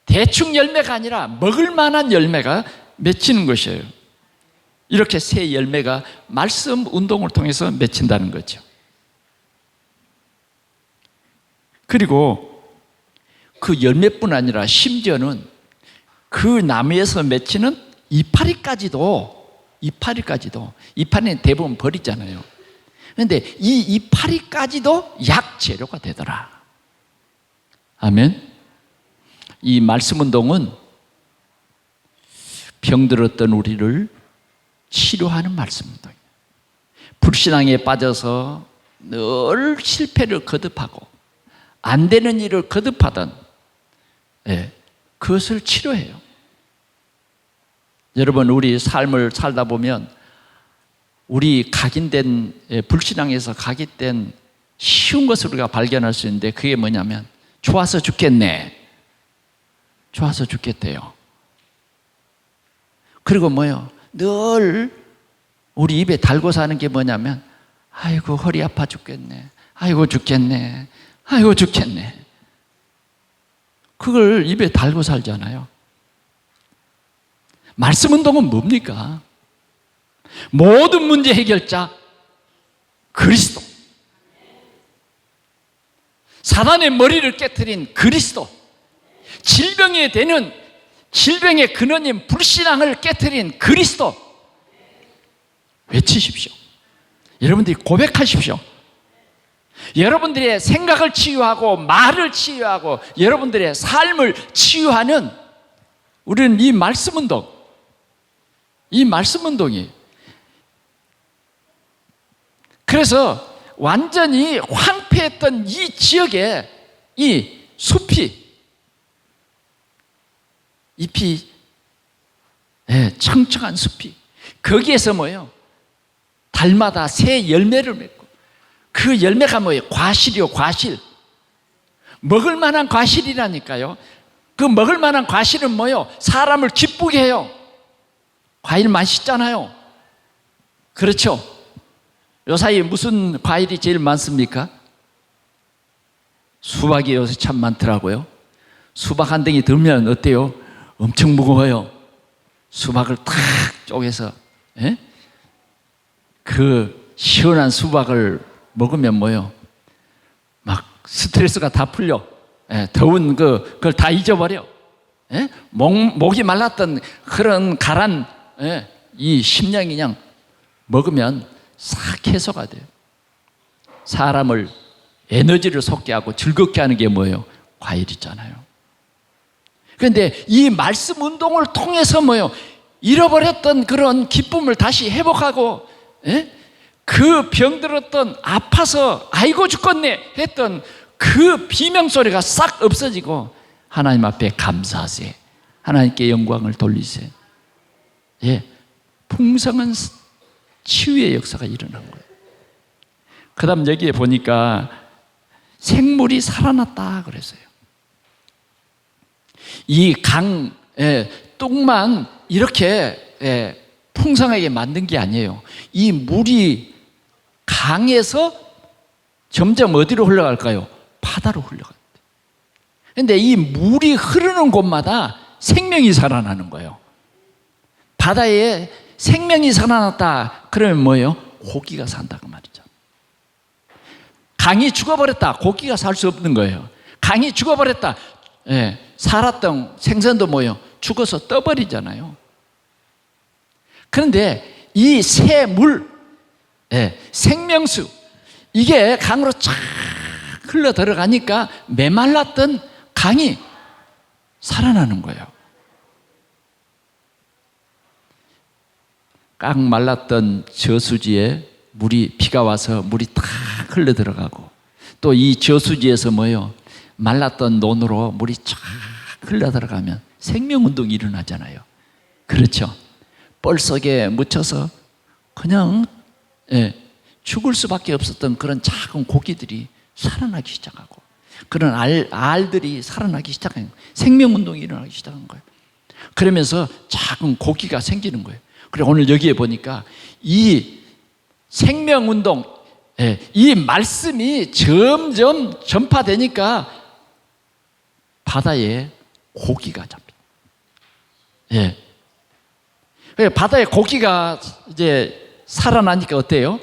대충 열매가 아니라 먹을 만한 열매가 맺히는 것이에요. 이렇게 새 열매가 말씀 운동을 통해서 맺힌다는 거죠. 그리고 그 열매뿐 아니라 심지어는 그 나무에서 맺히는 이파리까지도 이파리는 대부분 버리잖아요. 그런데 이 이파리까지도 약재료가 되더라. 아멘. 이 말씀 운동은 병들었던 우리를 치료하는 말씀 운동이에요. 불신앙에 빠져서 늘 실패를 거듭하고 안 되는 일을 거듭하던 그것을 치료해요. 여러분, 우리 삶을 살다 보면 우리 각인된 불신앙에서 각인된 쉬운 것을 우리가 발견할 수 있는데 그게 뭐냐면 좋아서 죽겠네. 좋아서 죽겠대요. 그리고 뭐요? 늘 우리 입에 달고 사는 게 뭐냐면 아이고 허리 아파 죽겠네. 아이고 죽겠네. 아이고 죽겠네. 그걸 입에 달고 살잖아요. 말씀 운동은 뭡니까? 모든 문제 해결자 그리스도. 사단의 머리를 깨트린 그리스도. 질병의 근원인 불신앙을 깨트린 그리스도. 외치십시오. 여러분들이 고백하십시오. 여러분들의 생각을 치유하고 말을 치유하고 여러분들의 삶을 치유하는 우리는 이 말씀 운동이. 그래서 완전히 황폐했던 이 지역에 이 잎이 청청한 숲이, 거기에서 뭐예요? 달마다 새 열매를 맺고, 그 열매가 뭐예요? 과실이요, 과실. 먹을 만한 과실이라니까요. 그 먹을 만한 과실은 뭐예요? 사람을 기쁘게 해요. 과일 맛있잖아요. 그렇죠? 요사이 무슨 과일이 제일 많습니까? 수박이 요새 참 많더라고요. 수박 한 덩이 들면 어때요? 엄청 무거워요. 수박을 탁 쪼개서 그 시원한 수박을 먹으면 뭐예요? 막 스트레스가 다 풀려. 더운 그걸 다 잊어버려. 목이 말랐던 그런 가란 이 심령이 그냥 먹으면 싹 해소가 돼요. 사람을 에너지를 솟게 하고 즐겁게 하는 게 뭐예요? 과일이잖아요. 그런데 이 말씀 운동을 통해서 뭐예요? 잃어버렸던 그런 기쁨을 다시 회복하고, 그 병들었던 아파서 아이고 죽겠네 했던 그 비명소리가 싹 없어지고 하나님 앞에 감사하세, 하나님께 영광을 돌리세. 풍성한 치유의 역사가 일어난 거예요. 그 다음 여기에 보니까 생물이 살아났다 그랬어요. 이 강 뚝만 이렇게 풍성하게 만든 게 아니에요. 이 물이 강에서 점점 어디로 흘러갈까요? 바다로 흘러갑니다. 그런데 이 물이 흐르는 곳마다 생명이 살아나는 거예요. 바다에 생명이 살아났다 그러면 뭐예요? 고기가 산다고 말이죠. 강이 죽어버렸다, 고기가 살 수 없는 거예요. 강이 죽어버렸다, 살았던 생선도 뭐예요? 죽어서 떠버리잖아요. 그런데 이 새 물, 생명수, 이게 강으로 쫙 흘러 들어가니까 메말랐던 강이 살아나는 거예요. 꽉 말랐던 저수지에 비가 와서 물이 탁 흘러 들어가고, 또 이 저수지에서 뭐예요? 말랐던 논으로 물이 쫙 흘러 들어가면 생명운동이 일어나잖아요. 그렇죠? 뻘 속에 묻혀서 그냥 죽을 수밖에 없었던 그런 작은 고기들이 살아나기 시작하고, 그런 알들이 살아나기 시작한 거예요. 생명운동이 일어나기 시작한 거예요. 그러면서 작은 고기가 생기는 거예요. 그리고 오늘 여기에 보니까 이 생명운동, 이 말씀이 점점 전파되니까 바다에 고기가 잡힙니다. 바다에 고기가 이제 살아나니까 어때요?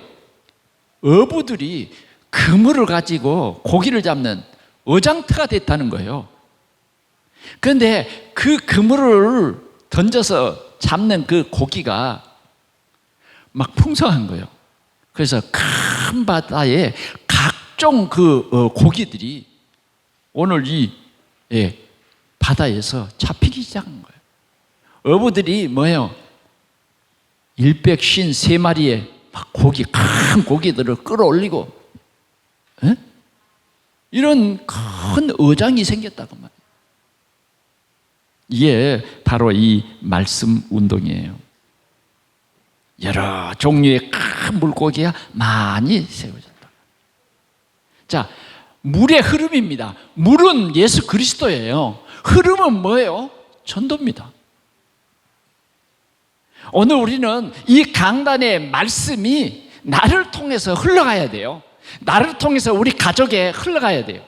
어부들이 그물을 가지고 고기를 잡는 어장터가 됐다는 거예요. 그런데 그 그물을 던져서 잡는 그 고기가 막 풍성한 거예요. 그래서 큰 바다에 각종 그 고기들이 오늘 이 바다에서 잡히기 시작한 거예요. 어부들이 뭐예요? 153마리의 막 큰 고기들을 끌어올리고 이런 큰 어장이 생겼다고 말이에요. 이게 바로 이 말씀 운동이에요. 여러 종류의 큰 물고기가 많이 세워졌다. 자, 물의 흐름입니다. 물은 예수 그리스도예요. 흐름은 뭐예요? 전도입니다. 오늘 우리는 이 강단의 말씀이 나를 통해서 흘러가야 돼요. 나를 통해서 우리 가족에 흘러가야 돼요.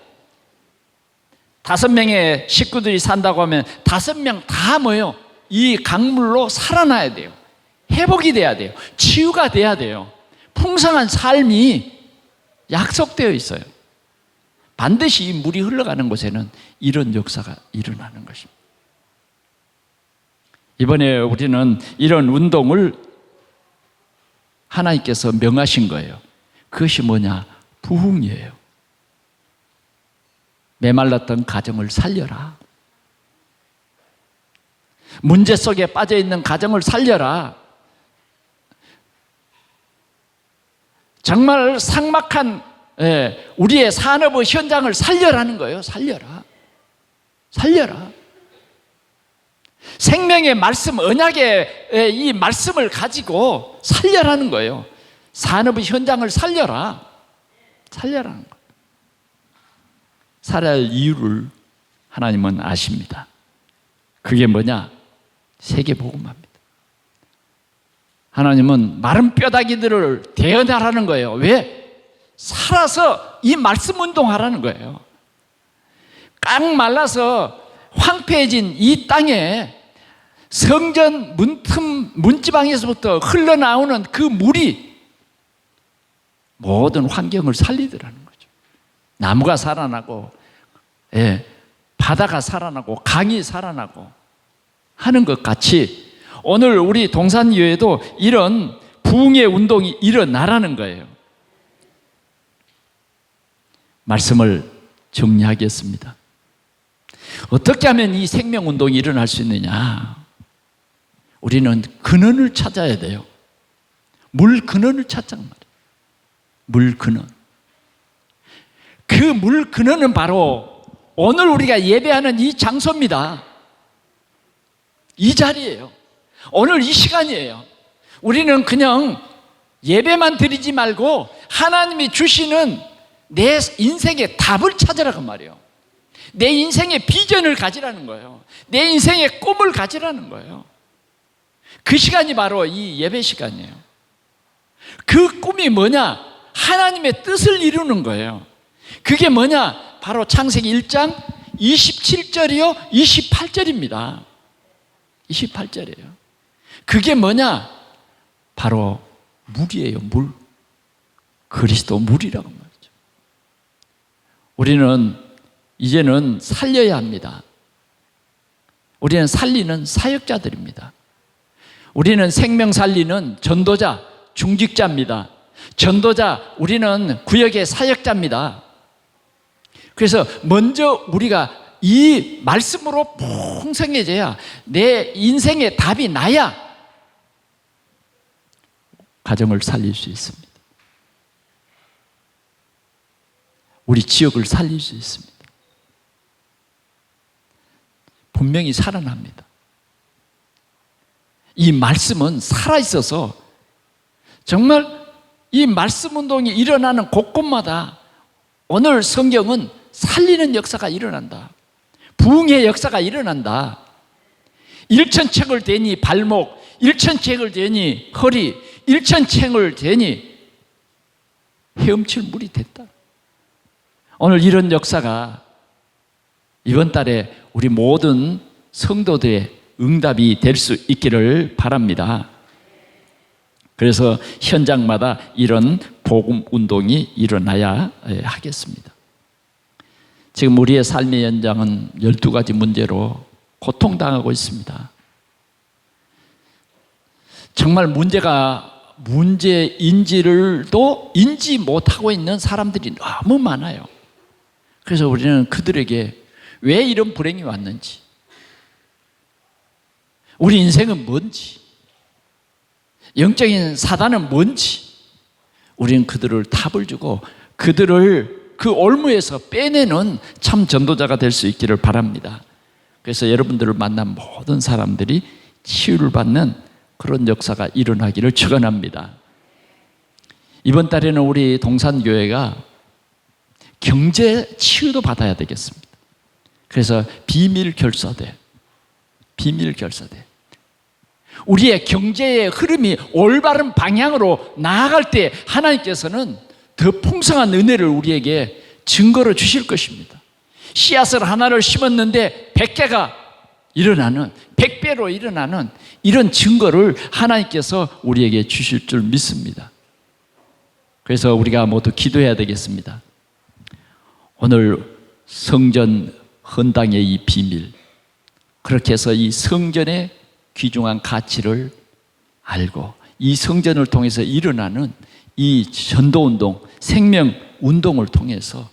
5명의 식구들이 산다고 하면 5명 다 뭐요? 이 강물로 살아나야 돼요. 회복이 돼야 돼요. 치유가 돼야 돼요. 풍성한 삶이 약속되어 있어요. 반드시 이 물이 흘러가는 곳에는 이런 역사가 일어나는 것입니다. 이번에 우리는 이런 운동을 하나님께서 명하신 거예요. 그것이 뭐냐? 부흥이에요. 메말랐던 가정을 살려라. 문제 속에 빠져있는 가정을 살려라. 정말 삭막한 우리의 산업의 현장을 살려라는 거예요. 살려라. 살려라. 생명의 말씀, 언약의 이 말씀을 가지고 살려라는 거예요. 산업의 현장을 살려라. 살려라는 거예요. 살아야 할 이유를 하나님은 아십니다. 그게 뭐냐? 세계복음화입니다. 하나님은 마른 뼈다귀들을 대언하라는 거예요. 왜? 살아서 이 말씀 운동하라는 거예요. 깡 말라서 황폐해진 이 땅에 성전 문지방에서부터 흘러나오는 그 물이 모든 환경을 살리더라는 거죠. 나무가 살아나고, 바다가 살아나고, 강이 살아나고 하는 것 같이 오늘 우리 동산교회도 이런 부흥의 운동이 일어나라는 거예요. 말씀을 정리하겠습니다. 어떻게 하면 이 생명운동이 일어날 수 있느냐? 우리는 근원을 찾아야 돼요. 물 근원을 찾자는 말이에요. 물 근원. 그 물 근원은 바로 오늘 우리가 예배하는 이 장소입니다. 이 자리예요. 오늘 이 시간이에요. 우리는 그냥 예배만 드리지 말고 하나님이 주시는 내 인생의 답을 찾으라고 말이에요. 내 인생의 비전을 가지라는 거예요. 내 인생의 꿈을 가지라는 거예요. 그 시간이 바로 이 예배 시간이에요. 그 꿈이 뭐냐? 하나님의 뜻을 이루는 거예요. 그게 뭐냐? 바로 창세기 1장 27절이요 28절입니다 28절이에요 그게 뭐냐? 바로 물이에요. 물. 그리스도 물이라고 말이죠. 우리는 이제는 살려야 합니다. 우리는 살리는 사역자들입니다. 우리는 생명 살리는 전도자, 중직자입니다. 전도자, 우리는 구역의 사역자입니다. 그래서 먼저 우리가 이 말씀으로 풍성해져야 내 인생의 답이 나야 가정을 살릴 수 있습니다. 우리 지역을 살릴 수 있습니다. 분명히 살아납니다. 이 말씀은 살아있어서 정말 이 말씀 운동이 일어나는 곳곳마다 오늘 성경은 살리는 역사가 일어난다. 부흥의 역사가 일어난다. 일천책을 대니 발목, 일천책을 대니 허리, 일천책을 대니 헤엄칠 물이 됐다. 오늘 이런 역사가 이번 달에 우리 모든 성도들의 응답이 될 수 있기를 바랍니다. 그래서 현장마다 이런 복음 운동이 일어나야 하겠습니다. 지금 우리의 삶의 현장은 12가지 문제로 고통당하고 있습니다. 정말 문제인지를도 인지 못하고 있는 사람들이 너무 많아요. 그래서 우리는 그들에게 왜 이런 불행이 왔는지, 우리 인생은 뭔지, 영적인 사단은 뭔지 우리는 그들을 답을 주고 그들을 그 올무에서 빼내는 참 전도자가 될 수 있기를 바랍니다. 그래서 여러분들을 만난 모든 사람들이 치유를 받는 그런 역사가 일어나기를 축원합니다. 이번 달에는 우리 동산교회가 경제 치유도 받아야 되겠습니다. 그래서 비밀 결사대, 우리의 경제의 흐름이 올바른 방향으로 나아갈 때 하나님께서는 더 풍성한 은혜를 우리에게 증거로 주실 것입니다. 씨앗을 하나를 심었는데 100개가 일어나는, 100배로 일어나는 이런 증거를 하나님께서 우리에게 주실 줄 믿습니다. 그래서 우리가 모두 기도해야 되겠습니다. 오늘 성전 헌당의 이 비밀, 그렇게 해서 이 성전의 귀중한 가치를 알고 이 성전을 통해서 일어나는 이 전도운동, 생명운동을 통해서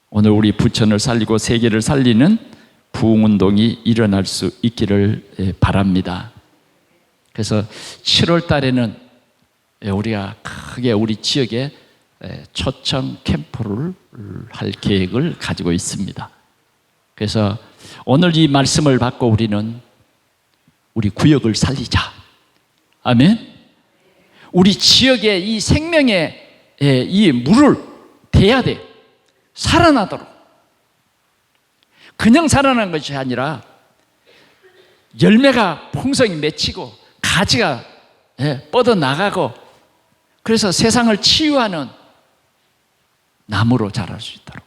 오늘 우리 부천을 살리고 세계를 살리는 부흥운동이 일어날 수 있기를 바랍니다. 그래서 7월 달에는 우리가 크게 우리 지역에 초청 캠프를 할 계획을 가지고 있습니다. 그래서 오늘 이 말씀을 받고 우리는 우리 구역을 살리자. 아멘. 우리 지역의 이 생명의 이 물을 대야 돼. 살아나도록. 그냥 살아난 것이 아니라 열매가 풍성히 맺히고 가지가 뻗어나가고, 그래서 세상을 치유하는 나무로 자랄 수 있도록.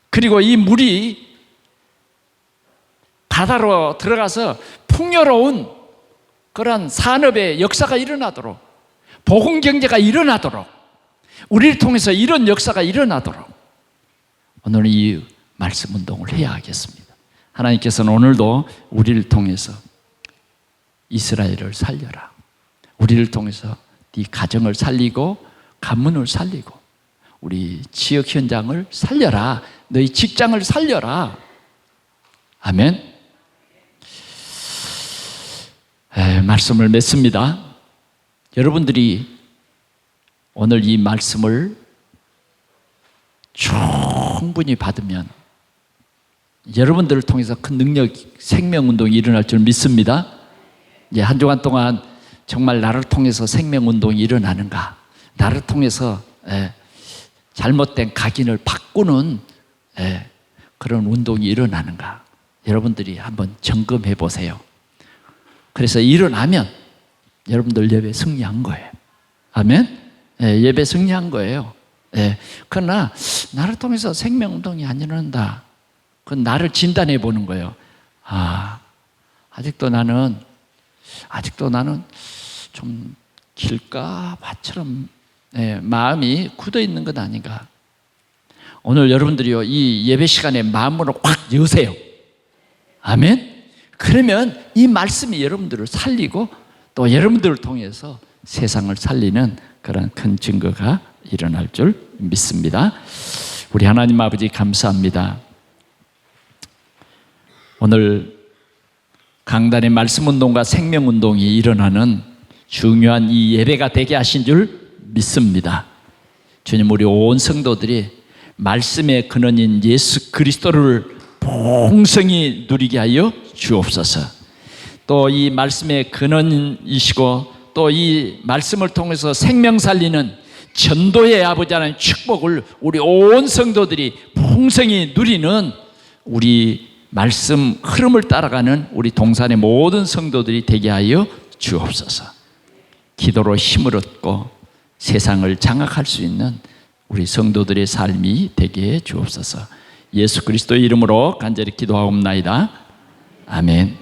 그리고 이 물이 바다로 들어가서 풍요로운 그런 산업의 역사가 일어나도록, 복음 경제가 일어나도록, 우리를 통해서 이런 역사가 일어나도록 오늘 이 말씀 운동을 해야 하겠습니다. 하나님께서는 오늘도 우리를 통해서 이스라엘을 살려라, 우리를 통해서 네 가정을 살리고 가문을 살리고 우리 지역 현장을 살려라, 너희 직장을 살려라. 아멘. 말씀을 맺습니다. 여러분들이 오늘 이 말씀을 충분히 받으면 여러분들을 통해서 큰 능력, 생명운동이 일어날 줄 믿습니다. 한 주간 동안 정말 나를 통해서 생명운동이 일어나는가, 나를 통해서 잘못된 각인을 바꾸는 그런 운동이 일어나는가, 여러분들이 한번 점검해 보세요. 그래서 일어나면 여러분들 예배 승리한 거예요. 아멘. 예배 승리한 거예요. 그러나 나를 통해서 생명운동이 안 일어난다, 그건 나를 진단해 보는 거예요. 아직도 나는 좀 길가밭처럼 마음이 굳어 있는 것 아닌가. 오늘 여러분들이요, 이 예배 시간에 마음으로 확 여세요. 아멘. 그러면 이 말씀이 여러분들을 살리고 또 여러분들을 통해서 세상을 살리는 그런 큰 증거가 일어날 줄 믿습니다. 우리 하나님 아버지 감사합니다. 오늘 강단의 말씀운동과 생명운동이 일어나는 중요한 이 예배가 되게 하신 줄 믿습니다. 주님, 우리 온 성도들이 말씀의 근원인 예수 그리스도를 풍성히 누리게 하여 주옵소서. 또 이 말씀의 근원이시고 또 이 말씀을 통해서 생명 살리는 전도의 아버지 하나님 축복을 우리 온 성도들이 풍성히 누리는 우리 말씀 흐름을 따라가는 우리 동산의 모든 성도들이 되게 하여 주옵소서. 기도로 힘을 얻고 세상을 장악할 수 있는 우리 성도들의 삶이 되게 해 주옵소서. 예수 그리스도의 이름으로 간절히 기도하옵나이다. 아멘.